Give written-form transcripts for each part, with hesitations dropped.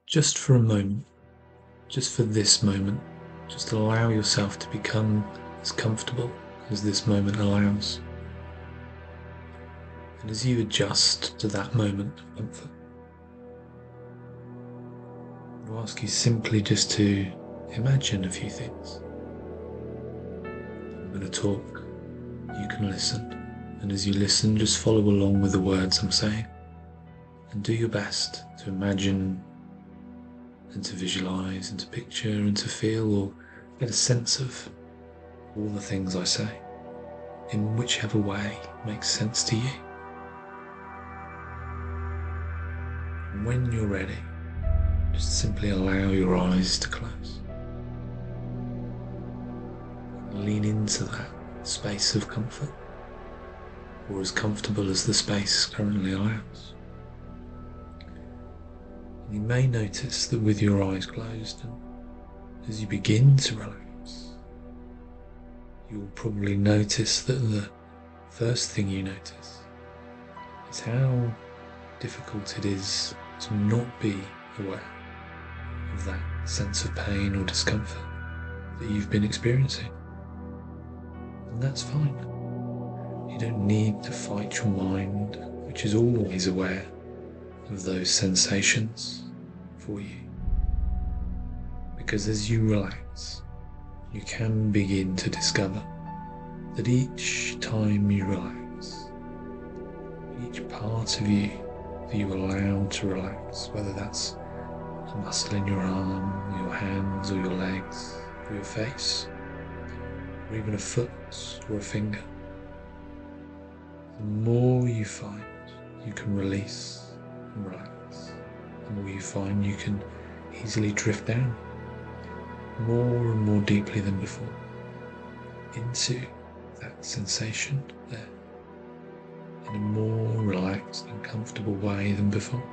just for a moment, just for this moment, just allow yourself to become as comfortable as this moment allows. And as you adjust to that moment of comfort, I'll ask you simply just to imagine a few things. I'm going to talk, you can listen, and as you listen, just follow along with the words I'm saying, and do your best to imagine and to visualize and to picture and to feel or get a sense of all the things I say, in whichever way makes sense to you. And when you're ready, just simply allow your eyes to close. Lean into that space of comfort, or as comfortable as the space currently allows. You may notice that with your eyes closed, and as you begin to relax, you'll probably notice that the first thing you notice is how difficult it is to not be aware of that sense of pain or discomfort that you've been experiencing. And that's fine. You don't need to fight your mind, which is always aware of those sensations for you. Because as you relax, you can begin to discover that each time you relax, each part of you that you allow to relax, whether that's a muscle in your arm, or your hands, or your legs, or your face, or even a foot or a finger, the more you find you can release and relax, the more you find you can easily drift down more and more deeply than before into that sensation there in a more relaxed and comfortable way than before,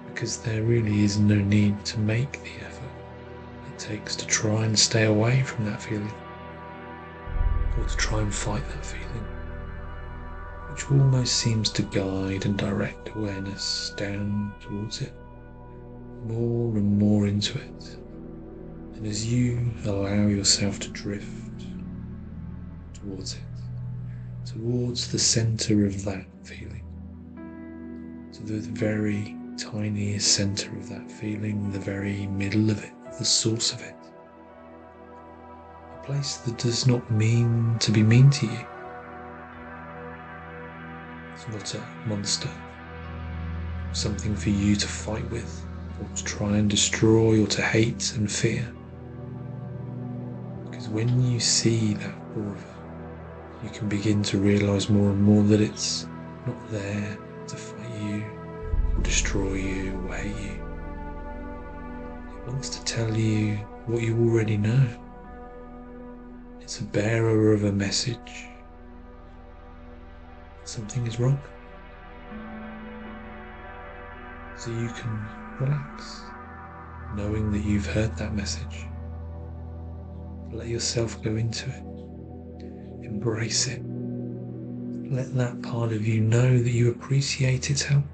because there really is no need to make the effort it takes to try and stay away from that feeling, or to try and fight that feeling, which almost seems to guide and direct awareness down towards it, more and more into it. And as you allow yourself to drift towards it, towards the center of that feeling, to the very tiniest center of that feeling, the very middle of it, the source of it, a place that does not mean to be mean to you. It's not a monster, something for you to fight with, or to try and destroy, or to hate and fear. Because when you see that aura, you can begin to realize more and more that it's not there to fight you, or destroy you, or hate you. It wants to tell you what you already know. It's a bearer of a message. Something is wrong. So you can relax, knowing that you've heard that message. Let yourself go into it. Embrace it. Let that part of you know that you appreciate its help.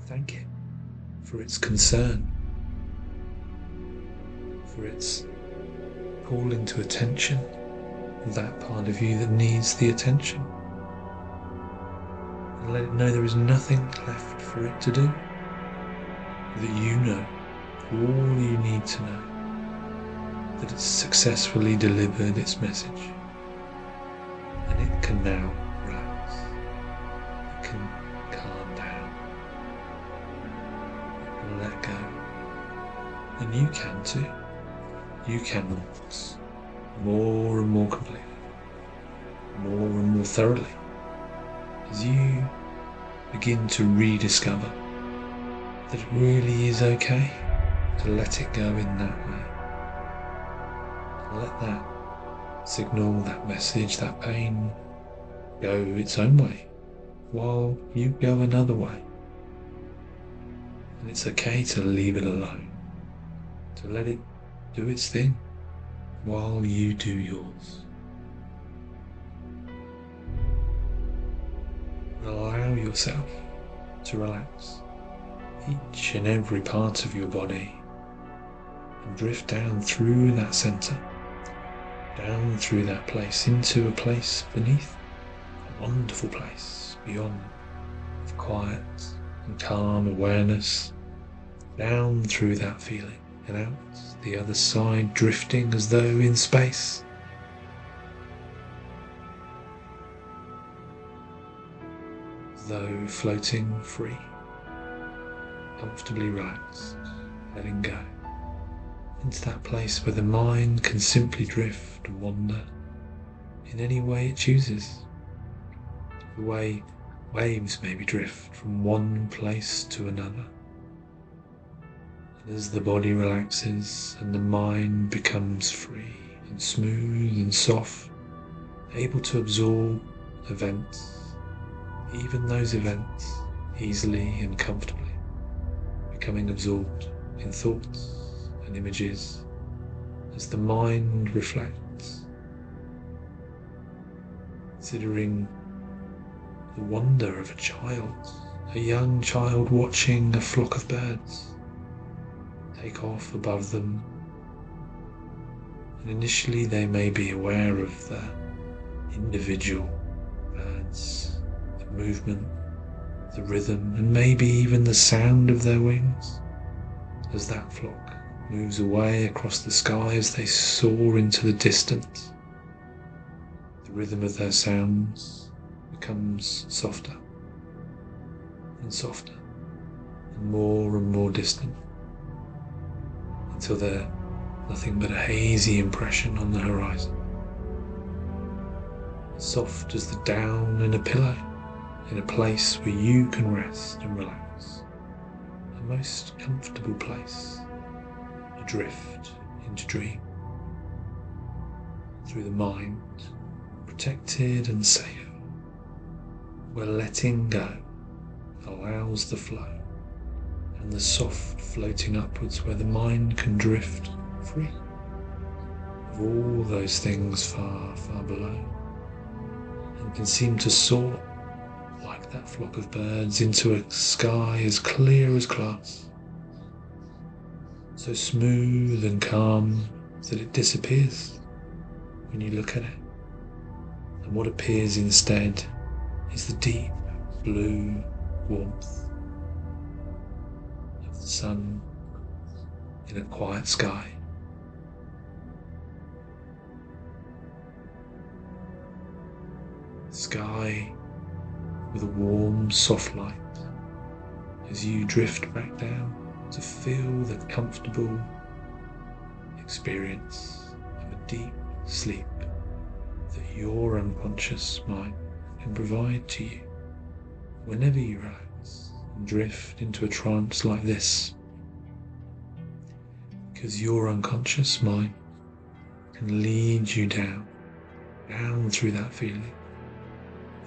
Thank it for its concern, for its calling to attention that part of you that needs the attention. And let it know there is nothing left for it to do. That you know all you need to know. That it's successfully delivered its message. And it can now relax. It can calm down. It can let go. And you can too. You can relax more and more completely, more and more thoroughly, as you begin to rediscover that it really is okay to let it go in that way. Let that signal, that message, that pain go its own way, while you go another way. And it's okay to leave it alone, to let it do its thing, while you do yours. Allow yourself to relax each and every part of your body and drift down through that center, down through that place, into a place beneath, a wonderful place beyond, of quiet and calm awareness, down through that feeling and out the other side, drifting as though in space. As though floating free, comfortably relaxed, letting go, into that place where the mind can simply drift and wander in any way it chooses. The way waves maybe drift from one place to another. And as the body relaxes and the mind becomes free and smooth and soft, able to absorb events, even those events, easily and comfortably, becoming absorbed in thoughts and images as the mind reflects, considering the wonder of a young child watching a flock of birds take off above them. And initially they may be aware of the individual birds, the movement, the rhythm, and maybe even the sound of their wings as that flock moves away across the sky, as they soar into the distance. The rhythm of their sounds becomes softer and softer and more distant, until they're nothing but a hazy impression on the horizon, soft as the down in a pillow, in a place where you can rest and relax, a most comfortable place, adrift into dream, through the mind, protected and safe, where letting go allows the flow and the soft floating upwards, where the mind can drift free of all those things far, far below, and can seem to soar like that flock of birds into a sky as clear as glass, so smooth and calm that it disappears when you look at it, and what appears instead is the deep blue warmth of the sun in a quiet sky. Sky with a warm, soft light as you drift back down to feel the comfortable experience of a deep sleep that your unconscious mind can provide to you whenever you relax and drift into a trance like this, because your unconscious mind can lead you down through that feeling,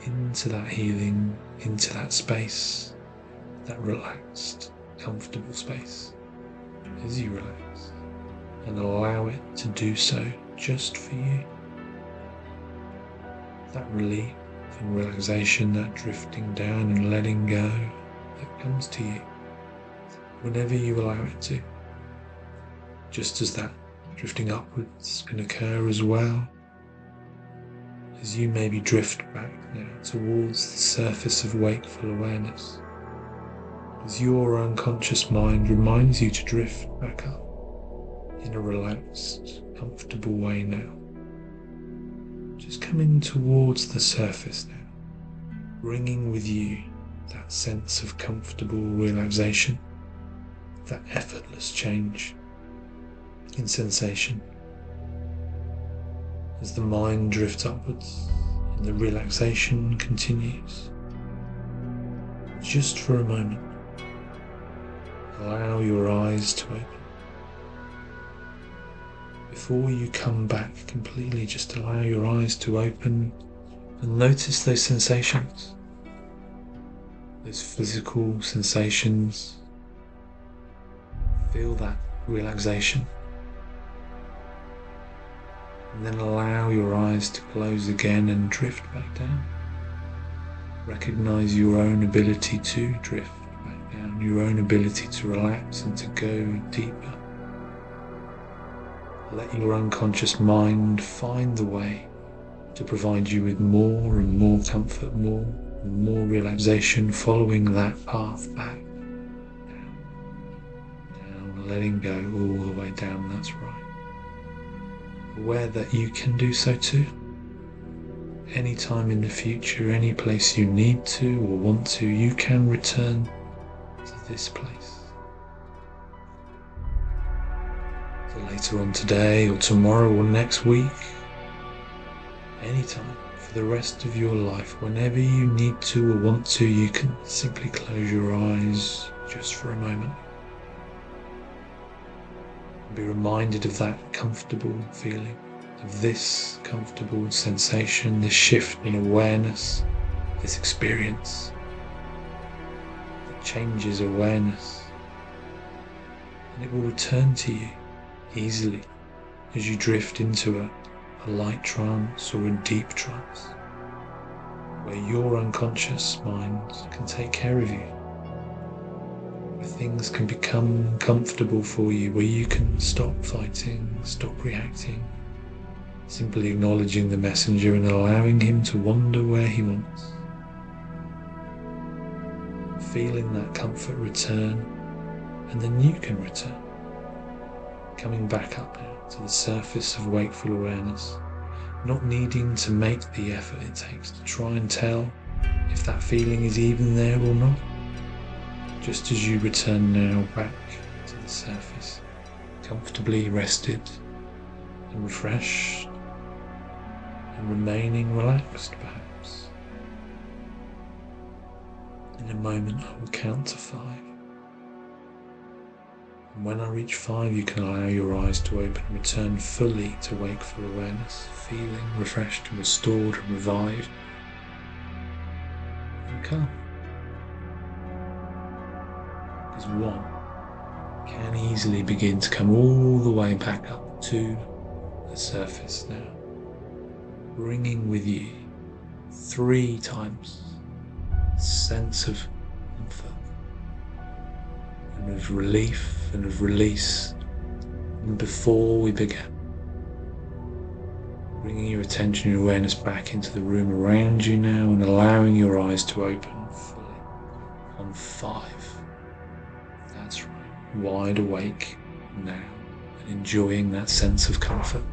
into that healing, into that space, that relaxed, comfortable space, as you relax and allow it to do so just for you. That relief and relaxation, that drifting down and letting go that comes to you whenever you allow it to, just as that drifting upwards can occur as well, as you maybe drift back now towards the surface of wakeful awareness, as your unconscious mind reminds you to drift back up in a relaxed, comfortable way now. Just coming towards the surface now, bringing with you that sense of comfortable relaxation, that effortless change in sensation, as the mind drifts upwards and the relaxation continues. Just for a moment, allow your eyes to open. Before you come back completely, just allow your eyes to open and notice those sensations, those physical sensations. Feel that relaxation. And then allow your eyes to close again and drift back down. Recognize your own ability to drift back down, your own ability to relax and to go deeper. Let your unconscious mind find the way to provide you with more and more comfort, more and more relaxation, following that path back, down, letting go all the way down. That's right. Aware that you can do so too. Anytime in the future, any place you need to or want to, you can return to this place. So later on today or tomorrow or next week, anytime for the rest of your life, whenever you need to or want to, you can simply close your eyes just for a moment. Be reminded of that comfortable feeling, of this comfortable sensation, this shift in awareness, this experience that changes awareness, and it will return to you easily as you drift into a light trance or a deep trance, where your unconscious mind can take care of you, where things can become comfortable for you, where you can stop fighting, stop reacting, simply acknowledging the messenger and allowing him to wander where he wants. Feeling that comfort return, and then you can return, coming back up now to the surface of wakeful awareness, not needing to make the effort it takes to try and tell if that feeling is even there or not. Just as you return now back to the surface, comfortably rested and refreshed, and remaining relaxed perhaps. In a moment I will count to 5. And when I reach 5, you can allow your eyes to open and return fully to wakeful awareness, feeling refreshed and restored and revived and calm. Because 1 can easily begin to come all the way back up to the surface now, bringing with you 3 times a sense of comfort and of relief and of release. And before we begin, bringing your attention and awareness back into the room around you now and allowing your eyes to open fully on 5. That's right, wide awake now and enjoying that sense of comfort.